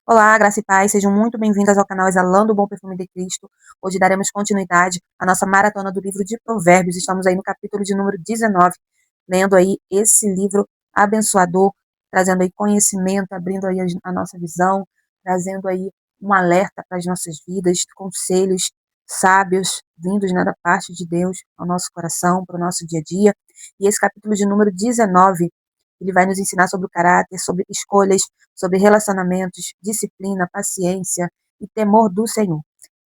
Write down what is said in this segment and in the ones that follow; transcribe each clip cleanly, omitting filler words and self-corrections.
Olá, graça e paz, sejam muito bem-vindas ao canal Exalando o Bom Perfume de Cristo. Hoje daremos continuidade à nossa maratona do livro de Provérbios. Estamos aí no capítulo de número 19, lendo aí esse livro abençoador, trazendo aí conhecimento, abrindo aí a nossa visão, trazendo aí um alerta para as nossas vidas, conselhos sábios vindos, né, da parte de Deus ao nosso coração, para o nosso dia a dia. E esse capítulo de número 19, ele vai nos ensinar sobre o caráter, sobre escolhas, sobre relacionamentos, disciplina, paciência e temor do Senhor.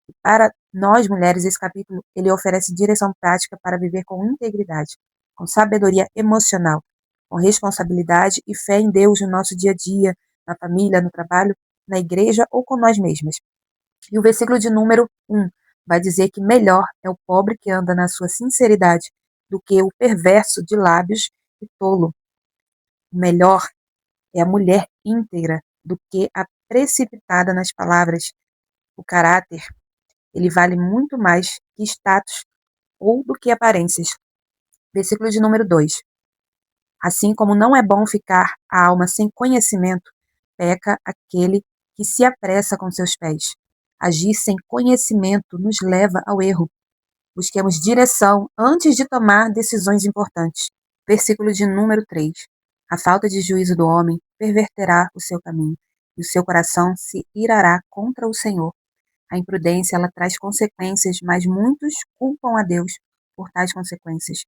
E para nós mulheres, esse capítulo ele oferece direção prática para viver com integridade, com sabedoria emocional, com responsabilidade e fé em Deus no nosso dia a dia, na família, no trabalho, na igreja ou com nós mesmas. E o versículo de número 1 vai dizer que melhor é o pobre que anda na sua sinceridade do que o perverso de lábios e tolo. Melhor é a mulher íntegra do que a precipitada nas palavras. O caráter, ele vale muito mais que status ou do que aparências. Versículo de número 2. Assim como não é bom ficar a alma sem conhecimento, peca aquele que se apressa com seus pés. Agir sem conhecimento nos leva ao erro. Busquemos direção antes de tomar decisões importantes. Versículo de número 3. A falta de juízo do homem perverterá o seu caminho, e o seu coração se irará contra o Senhor. A imprudência ela traz consequências, mas muitos culpam a Deus por tais consequências.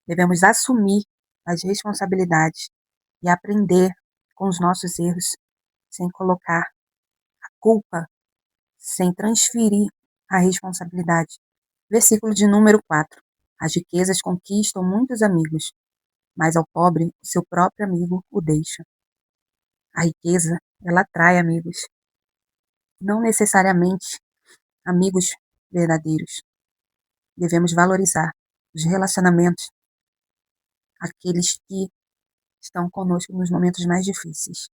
Devemos assumir as responsabilidades e aprender com os nossos erros, sem colocar a culpa, sem transferir a responsabilidade. Versículo de número 4. As riquezas conquistam muitos amigos, mas ao pobre, o seu próprio amigo o deixa. A riqueza, ela atrai amigos, não necessariamente amigos verdadeiros. Devemos valorizar os relacionamentos, aqueles que estão conosco nos momentos mais difíceis,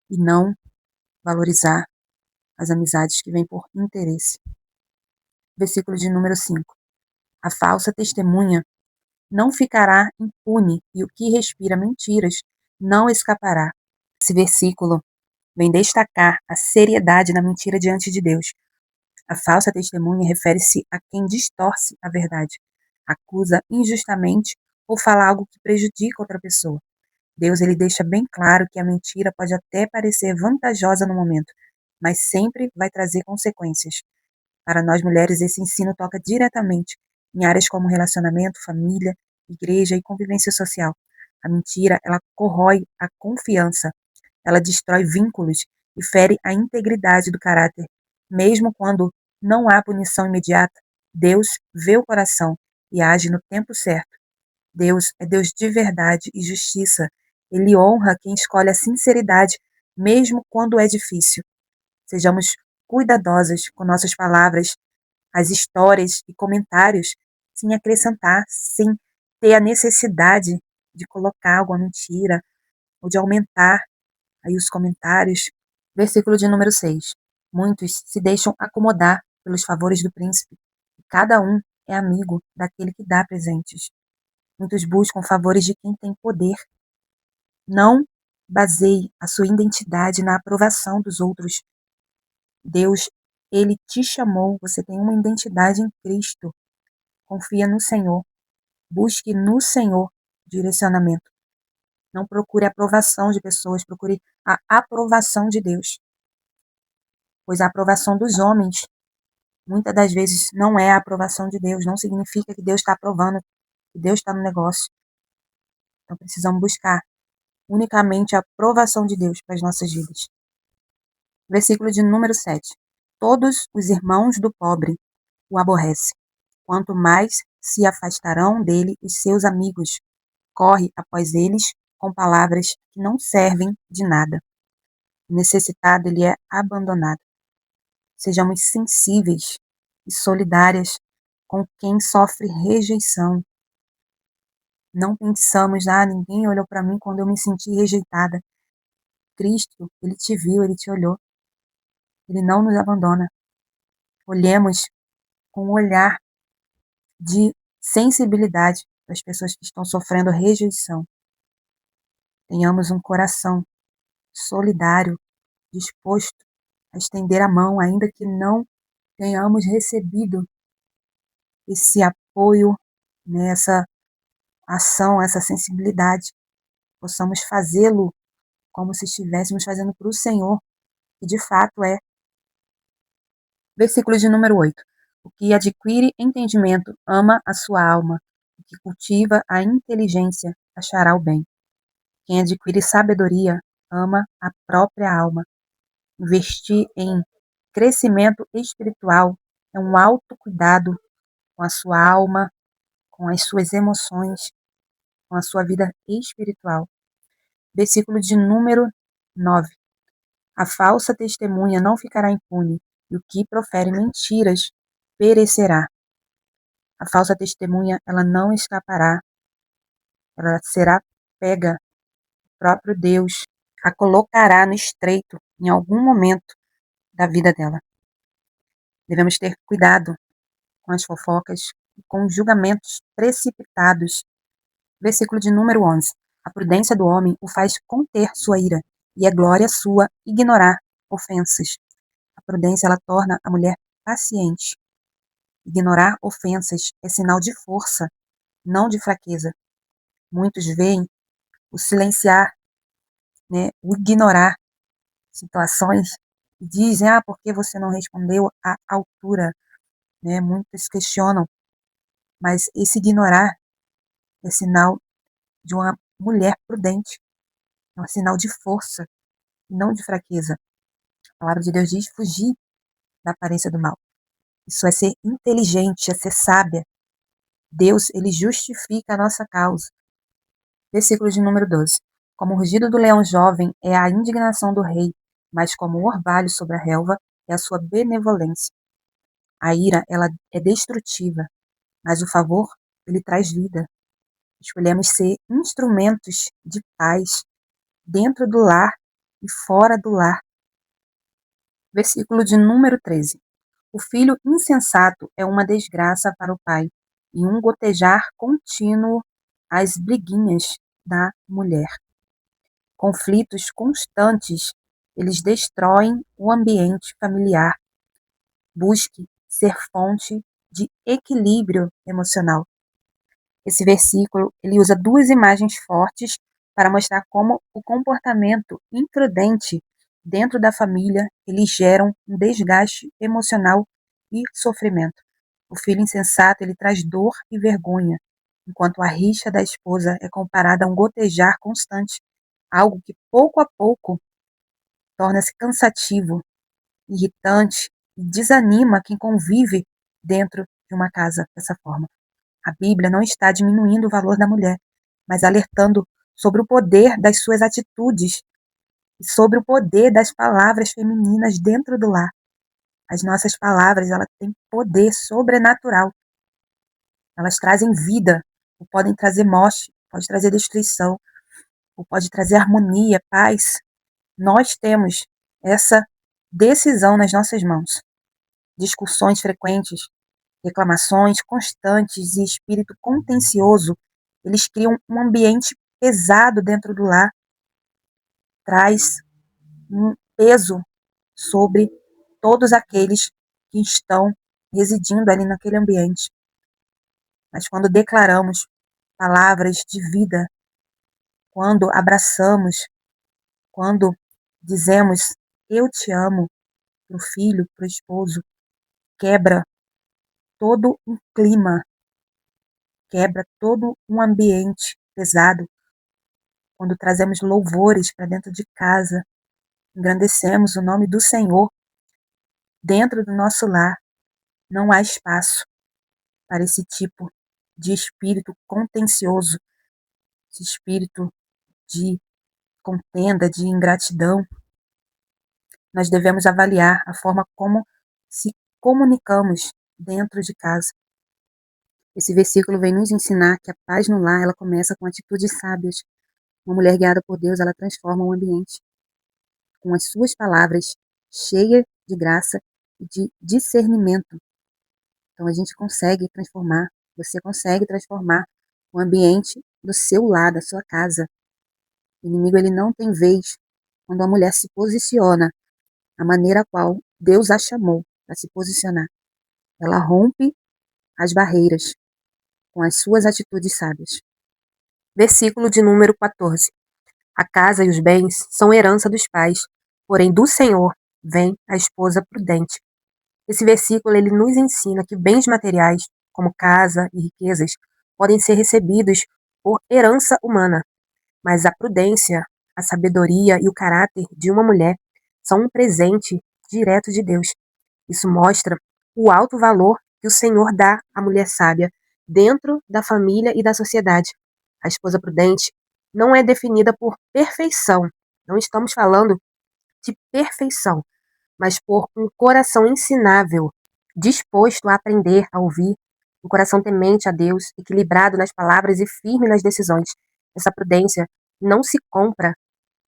e não valorizar as amizades que vêm por interesse. Versículo de número 5. A falsa testemunha não ficará impune, e o que respira mentiras não escapará. Esse versículo vem destacar a seriedade da mentira diante de Deus. A falsa testemunha refere-se a quem distorce a verdade, acusa injustamente ou fala algo que prejudica outra pessoa. Deus ele deixa bem claro que a mentira pode até parecer vantajosa no momento, mas sempre vai trazer consequências. Para nós mulheres, esse ensino toca diretamente em áreas como relacionamento, família, igreja e convivência social. A mentira, ela corrói a confiança, ela destrói vínculos e fere a integridade do caráter. Mesmo quando não há punição imediata, Deus vê o coração e age no tempo certo. Deus é Deus de verdade e justiça. Ele honra quem escolhe a sinceridade, mesmo quando é difícil. Sejamos cuidadosas com nossas palavras, as histórias e comentários, sem acrescentar, sem ter a necessidade de colocar alguma mentira ou de aumentar aí os comentários. Versículo de número 6. Muitos se deixam acomodar pelos favores do príncipe, e cada um é amigo daquele que dá presentes. Muitos buscam favores de quem tem poder. Não baseie a sua identidade na aprovação dos outros. Deus, ele te chamou, você tem uma identidade em Cristo. Confia no Senhor. Busque no Senhor direcionamento. Não procure a aprovação de pessoas, procure a aprovação de Deus. Pois a aprovação dos homens, muitas das vezes, não é a aprovação de Deus. Não significa que Deus está aprovando, que Deus está no negócio. Então precisamos buscar unicamente a aprovação de Deus para as nossas vidas. Versículo de número 7. Todos os irmãos do pobre o aborrecem. Quanto mais se afastarão dele os seus amigos. Corre após eles com palavras que não servem de nada. O necessitado, ele é abandonado. Sejamos sensíveis e solidárias com quem sofre rejeição. Não pensamos, ninguém olhou para mim quando eu me senti rejeitada. Cristo, ele te viu, ele te olhou. Ele não nos abandona. Olhemos com um olhar de sensibilidade para as pessoas que estão sofrendo rejeição. Tenhamos um coração solidário disposto a estender a mão, ainda que não tenhamos recebido esse apoio, né, essa ação, essa sensibilidade, possamos fazê-lo como se estivéssemos fazendo para o Senhor, que de fato é. Versículo de número 8. O que adquire entendimento ama a sua alma, o que cultiva a inteligência achará o bem. Quem adquire sabedoria ama a própria alma. Investir em crescimento espiritual é um autocuidado com a sua alma, com as suas emoções, com a sua vida espiritual. Versículo de número 9. A falsa testemunha não ficará impune, e o que profere mentiras perecerá. A falsa testemunha, ela não escapará, ela será pega. O próprio Deus a colocará no estreito em algum momento da vida dela. Devemos ter cuidado com as fofocas e com os julgamentos precipitados. Versículo de número 11. A prudência do homem o faz conter sua ira, e é glória sua ignorar ofensas. A prudência, ela torna a mulher paciente. Ignorar ofensas é sinal de força, não de fraqueza. Muitos veem o silenciar, né, o ignorar situações e dizem, por que você não respondeu à altura? Né? Muitos questionam, mas esse ignorar é sinal de uma mulher prudente, é um sinal de força, não de fraqueza. A palavra de Deus diz fugir da aparência do mal. Isso é ser inteligente, é ser sábia. Deus, ele justifica a nossa causa. Versículo de número 12. Como o rugido do leão jovem é a indignação do rei, mas como o orvalho sobre a relva é a sua benevolência. A ira, ela é destrutiva, mas o favor, ele traz vida. Escolhemos ser instrumentos de paz dentro do lar e fora do lar. Versículo de número 13. O filho insensato é uma desgraça para o pai, e um gotejar contínuo às briguinhas da mulher. Conflitos constantes, eles destroem o ambiente familiar. Busque ser fonte de equilíbrio emocional. Esse versículo, ele usa duas imagens fortes para mostrar como o comportamento imprudente dentro da família, eles geram um desgaste emocional e sofrimento. O filho insensato, ele traz dor e vergonha, enquanto a rixa da esposa é comparada a um gotejar constante, algo que pouco a pouco torna-se cansativo, irritante e desanima quem convive dentro de uma casa dessa forma. A Bíblia não está diminuindo o valor da mulher, mas alertando sobre o poder das suas atitudes e sobre o poder das palavras femininas dentro do lar. As nossas palavras, elas têm poder sobrenatural. Elas trazem vida, ou podem trazer morte, pode trazer destruição, ou pode trazer harmonia, paz. Nós temos essa decisão nas nossas mãos. Discussões frequentes, reclamações constantes e espírito contencioso, eles criam um ambiente pesado dentro do lar, traz um peso sobre todos aqueles que estão residindo ali naquele ambiente. Mas quando declaramos palavras de vida, quando abraçamos, quando dizemos eu te amo para o filho, para o esposo, quebra todo um clima, quebra todo um ambiente pesado. Quando trazemos louvores para dentro de casa, engrandecemos o nome do Senhor dentro do nosso lar, não há espaço para esse tipo de espírito contencioso, esse espírito de contenda, de ingratidão. Nós devemos avaliar a forma como se comunicamos dentro de casa. Esse versículo vem nos ensinar que a paz no lar, ela começa com atitudes sábias. Uma mulher guiada por Deus, ela transforma o ambiente com as suas palavras, cheia de graça e de discernimento. Então a gente consegue transformar, você consegue transformar o ambiente do seu lar, da sua casa. O inimigo, ele não tem vez quando a mulher se posiciona a maneira a qual Deus a chamou para se posicionar. Ela rompe as barreiras com as suas atitudes sábias. Versículo de número 14. A casa e os bens são herança dos pais, porém do Senhor vem a esposa prudente. Esse versículo ele nos ensina que bens materiais, como casa e riquezas, podem ser recebidos por herança humana, mas a prudência, a sabedoria e o caráter de uma mulher são um presente direto de Deus. Isso mostra o alto valor que o Senhor dá à mulher sábia dentro da família e da sociedade. A esposa prudente não é definida por perfeição. Não estamos falando de perfeição, mas por um coração ensinável, disposto a aprender, a ouvir, um coração temente a Deus, equilibrado nas palavras e firme nas decisões. Essa prudência não se compra,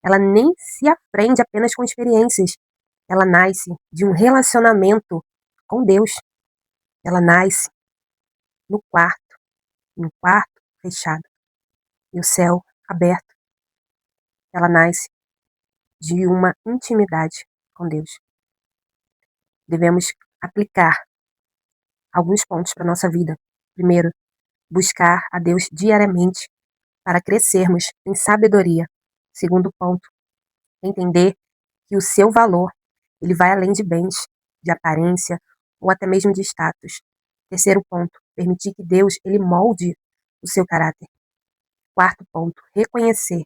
ela nem se aprende apenas com experiências. Ela nasce de um relacionamento com Deus. Ela nasce no quarto, em um quarto fechado, e o céu aberto. Ela nasce de uma intimidade com Deus. Devemos aplicar alguns pontos para a nossa vida. Primeiro, buscar a Deus diariamente para crescermos em sabedoria. Segundo ponto, entender que o seu valor ele vai além de bens, de aparência ou até mesmo de status. Terceiro ponto, permitir que Deus ele molde o seu caráter. Quarto ponto, reconhecer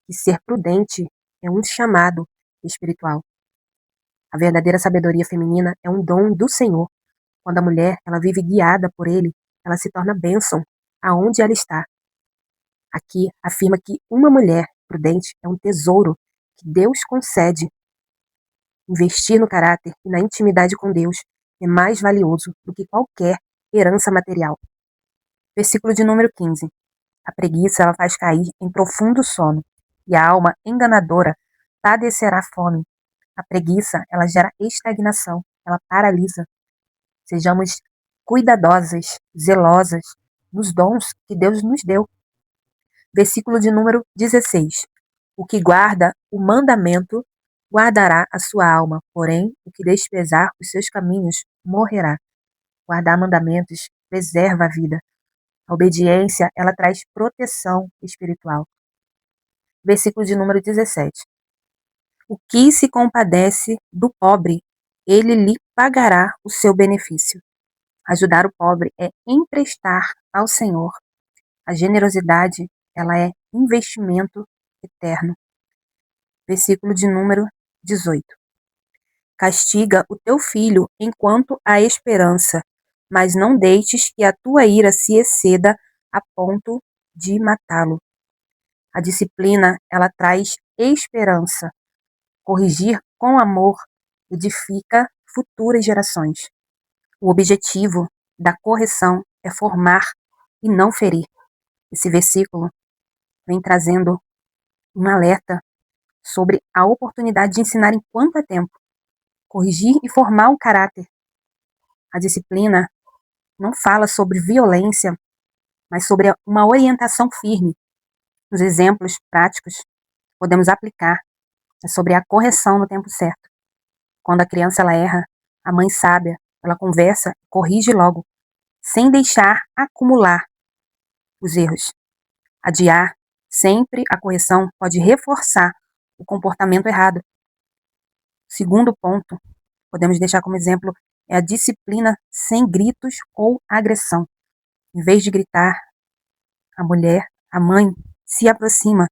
que ser prudente é um chamado espiritual. A verdadeira sabedoria feminina é um dom do Senhor. Quando a mulher ela vive guiada por Ele, ela se torna bênção aonde ela está. Aqui afirma que uma mulher prudente é um tesouro que Deus concede. Investir no caráter e na intimidade com Deus é mais valioso do que qualquer herança material. Versículo de número 15. A preguiça ela faz cair em profundo sono, e a alma enganadora padecerá fome. A preguiça ela gera estagnação, ela paralisa. Sejamos cuidadosas, zelosas nos dons que Deus nos deu. Versículo de número 16. O que guarda o mandamento guardará a sua alma, porém o que desprezar os seus caminhos morrerá. Guardar mandamentos preserva a vida. A obediência, ela traz proteção espiritual. Versículo de número 17. O que se compadece do pobre, ele lhe pagará o seu benefício. Ajudar o pobre é emprestar ao Senhor. A generosidade, ela é investimento eterno. Versículo de número 18. Castiga o teu filho enquanto há esperança, mas não deixes que a tua ira se exceda a ponto de matá-lo. A disciplina, ela traz esperança. Corrigir com amor edifica futuras gerações. O objetivo da correção é formar e não ferir. Esse versículo vem trazendo um alerta sobre a oportunidade de ensinar em quanto é tempo. Corrigir e formar o caráter. A disciplina não fala sobre violência, mas sobre uma orientação firme. Os exemplos práticos podemos aplicar sobre a correção no tempo certo. Quando a criança ela erra, a mãe sábia, ela conversa, corrige logo, sem deixar acumular os erros. Adiar sempre a correção pode reforçar o comportamento errado. Segundo ponto, podemos deixar como exemplo, é a disciplina sem gritos ou agressão. Em vez de gritar, a mulher, a mãe, se aproxima,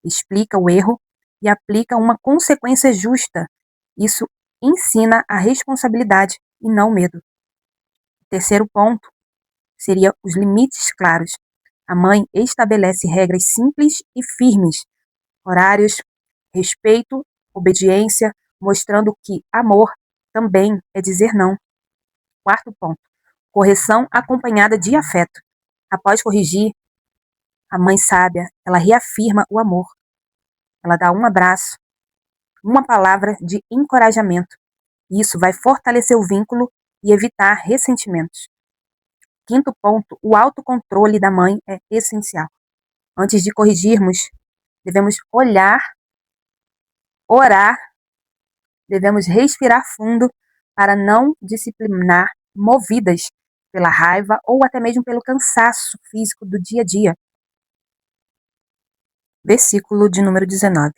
explica o erro e aplica uma consequência justa. Isso ensina a responsabilidade e não o medo. O terceiro ponto seria os limites claros. A mãe estabelece regras simples e firmes, horários, respeito, obediência, mostrando que amor também é dizer não. Quarto ponto, correção acompanhada de afeto. Após corrigir, a mãe sábia, ela reafirma o amor. Ela dá um abraço, uma palavra de encorajamento. Isso vai fortalecer o vínculo e evitar ressentimentos. Quinto ponto, o autocontrole da mãe é essencial. Antes de corrigirmos, devemos olhar, orar Devemos respirar fundo para não disciplinar, movidas pela raiva ou até mesmo pelo cansaço físico do dia a dia. Versículo de número 19.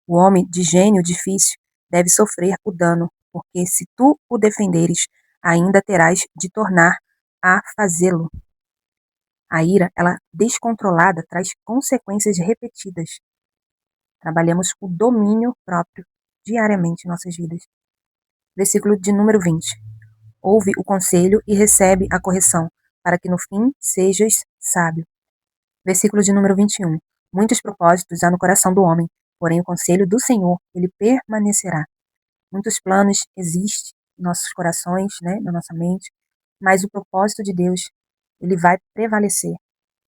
O homem de gênio difícil deve sofrer o dano, porque se tu o defenderes, ainda terás de tornar a fazê-lo. A ira, ela descontrolada, traz consequências repetidas. Trabalhamos o domínio próprio diariamente em nossas vidas. Versículo de número 20. Ouve o conselho e recebe a correção, para que no fim sejas sábio. Versículo de número 21. Muitos propósitos há no coração do homem, porém o conselho do Senhor, ele permanecerá. Muitos planos existem em nossos corações, né, na nossa mente, mas o propósito de Deus, ele vai prevalecer,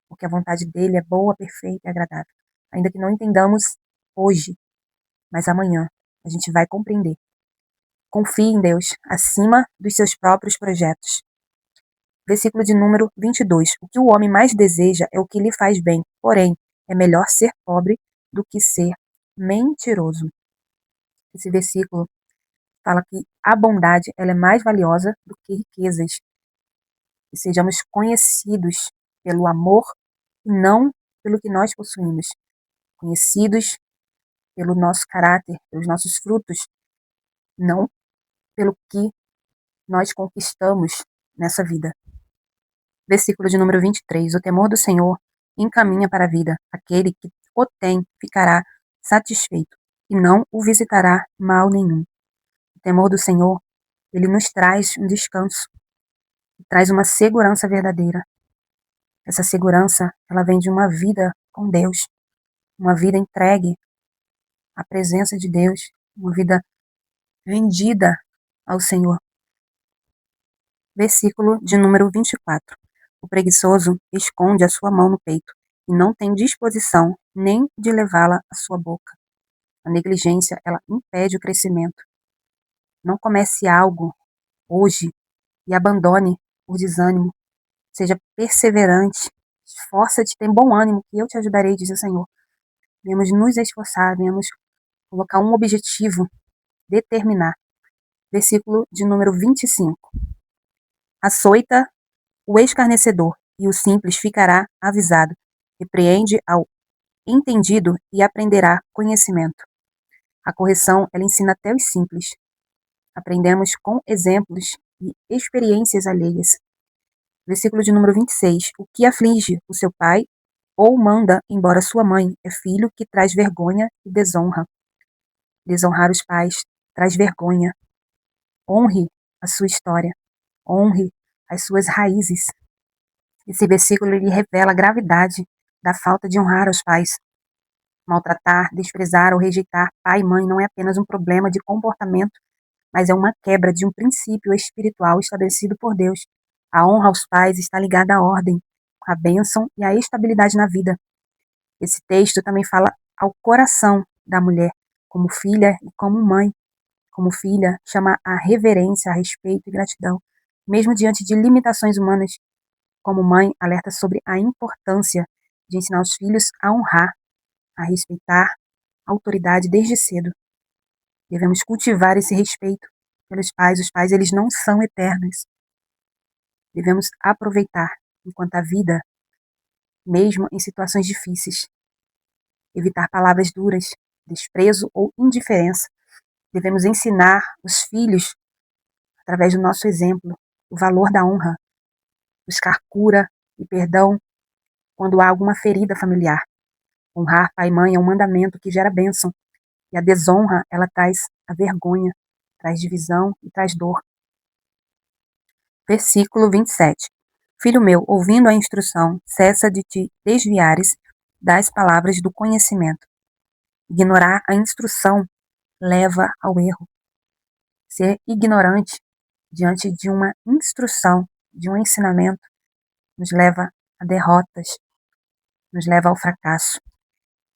porque a vontade dele é boa, perfeita e agradável. Ainda que não entendamos hoje, mas amanhã a gente vai compreender. Confie em Deus acima dos seus próprios projetos. Versículo de número 22. O que o homem mais deseja é o que lhe faz bem, porém, é melhor ser pobre do que ser mentiroso. Esse versículo fala que a bondade ela é mais valiosa do que riquezas. Que sejamos conhecidos pelo amor e não pelo que nós possuímos. Conhecidos pelo nosso caráter, pelos nossos frutos, não pelo que nós conquistamos nessa vida. Versículo de número 23. O temor do Senhor encaminha para a vida. Aquele que o tem ficará satisfeito e não o visitará mal nenhum. O temor do Senhor, ele nos traz um descanso, traz uma segurança verdadeira. Essa segurança, ela vem de uma vida com Deus, uma vida entregue à presença de Deus, uma vida rendida ao Senhor. Versículo de número 24. O preguiçoso esconde a sua mão no peito e não tem disposição nem de levá-la à sua boca. A negligência, ela impede o crescimento. Não comece algo hoje e abandone por desânimo. Seja perseverante, esforça-te, tem bom ânimo, que eu te ajudarei, diz o Senhor. Venhamos nos esforçar, venhamos colocar um objetivo, determinar. Versículo de número 25. Açoita o escarnecedor, e o simples ficará avisado. Repreende ao entendido e aprenderá conhecimento. A correção, ela ensina até os simples. Aprendemos com exemplos e experiências alheias. Versículo de número 26. O que aflige o seu pai ou manda embora sua mãe é filho que traz vergonha e desonra. Desonrar os pais traz vergonha. Honre a sua história. Honre as suas raízes. Esse versículo ele revela a gravidade da falta de honrar os pais. Maltratar, desprezar ou rejeitar pai e mãe não é apenas um problema de comportamento, mas é uma quebra de um princípio espiritual estabelecido por Deus. A honra aos pais está ligada à ordem, à bênção e à estabilidade na vida. Esse texto também fala ao coração da mulher, como filha e como mãe. Como filha, chama a reverência, a respeito e gratidão, mesmo diante de limitações humanas. Como mãe, alerta sobre a importância de ensinar os filhos a honrar, a respeitar a autoridade desde cedo. Devemos cultivar esse respeito pelos pais. Os pais, eles não são eternos. Devemos aproveitar enquanto a vida, mesmo em situações difíceis. Evitar palavras duras, desprezo ou indiferença. Devemos ensinar os filhos, através do nosso exemplo, o valor da honra, buscar cura e perdão quando há alguma ferida familiar. Honrar pai e mãe é um mandamento que gera bênção, e a desonra, ela traz a vergonha, traz divisão e traz dor. Versículo 27. Filho meu, ouvindo a instrução, cessa de te desviares das palavras do conhecimento. Ignorar a instrução leva ao erro. Ser ignorante diante de uma instrução, de um ensinamento, nos leva a derrotas, nos leva ao fracasso.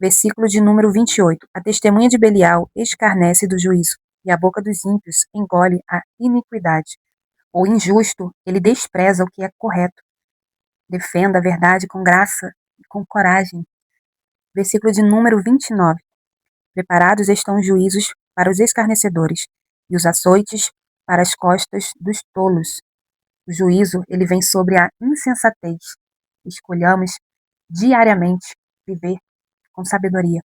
Versículo de número 28. A testemunha de Belial escarnece do juízo, e a boca dos ímpios engole a iniquidade. O injusto, ele despreza o que é correto. Defenda a verdade com graça e com coragem. Versículo de número 29. Preparados estão os juízos para os escarnecedores, e os açoites para as costas dos tolos. O juízo, ele vem sobre a insensatez. Escolhamos diariamente viver com sabedoria,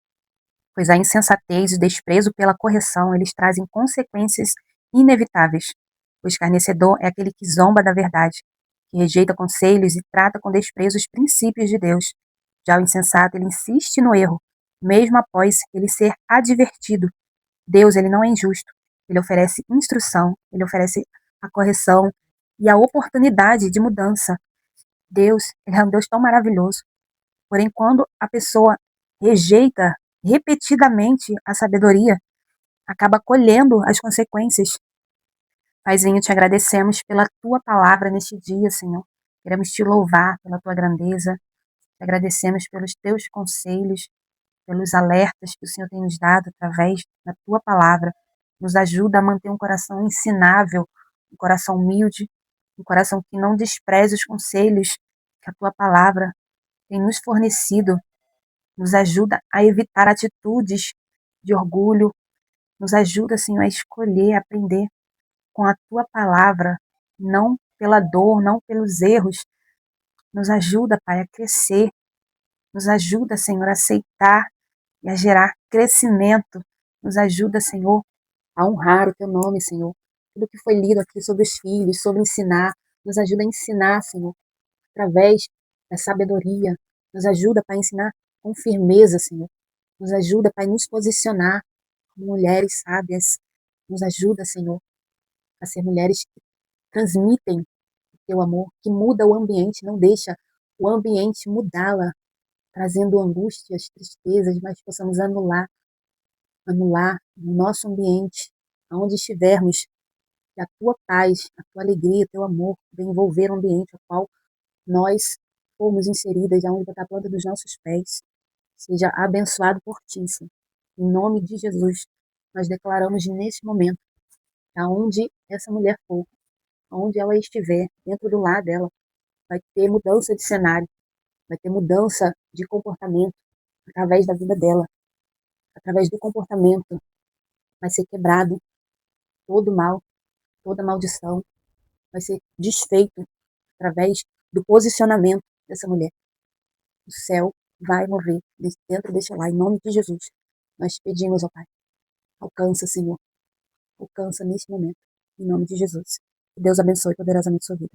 pois a insensatez e o desprezo pela correção, eles trazem consequências inevitáveis. O escarnecedor é aquele que zomba da verdade, que rejeita conselhos e trata com desprezo os princípios de Deus. Já o insensato, ele insiste no erro, mesmo após ele ser advertido. Deus, ele não é injusto. Ele oferece instrução, ele oferece a correção e a oportunidade de mudança. Deus, ele é um Deus tão maravilhoso. Porém, quando a pessoa rejeita repetidamente a sabedoria, acaba colhendo as consequências. Paizinho, te agradecemos pela tua palavra neste dia, Senhor. Queremos te louvar pela tua grandeza. Te agradecemos pelos teus conselhos, pelos alertas que o Senhor tem nos dado através da tua palavra. Nos ajuda a manter um coração ensinável, um coração humilde, um coração que não despreze os conselhos que a tua palavra tem nos fornecido. Nos ajuda a evitar atitudes de orgulho. Nos ajuda, Senhor, a escolher, a aprender com a tua palavra, não pela dor, não pelos erros. Nos ajuda, Pai, a crescer. Nos ajuda, Senhor, a aceitar e a gerar crescimento. Nos ajuda, Senhor, a honrar o teu nome, Senhor. Tudo que foi lido aqui sobre os filhos, sobre ensinar, nos ajuda a ensinar, Senhor, através da sabedoria. Nos ajuda, Pai, a ensinar com firmeza, Senhor. Nos ajuda, Pai, a nos posicionar como mulheres sábias. Nos ajuda, Senhor, a ser mulheres que transmitem o teu amor, que muda o ambiente, não deixa o ambiente mudá-la, trazendo angústias, tristezas, mas possamos anular no nosso ambiente, aonde estivermos, que a tua paz, a tua alegria, o teu amor venha envolver o ambiente ao qual nós formos inseridas, aonde botar a planta dos nossos pés, seja abençoado por ti, Senhor. Em nome de Jesus, nós declaramos neste momento, aonde essa mulher for, aonde ela estiver, dentro do lar dela, vai ter mudança de cenário, vai ter mudança de comportamento através da vida dela, através do comportamento, vai ser quebrado todo mal, toda maldição, vai ser desfeito através do posicionamento dessa mulher. O céu vai mover dentro deste lar, em nome de Jesus. Nós te pedimos, ó Pai, alcança, Senhor, alcança neste momento, em nome de Jesus. Que Deus abençoe poderosamente sua vida.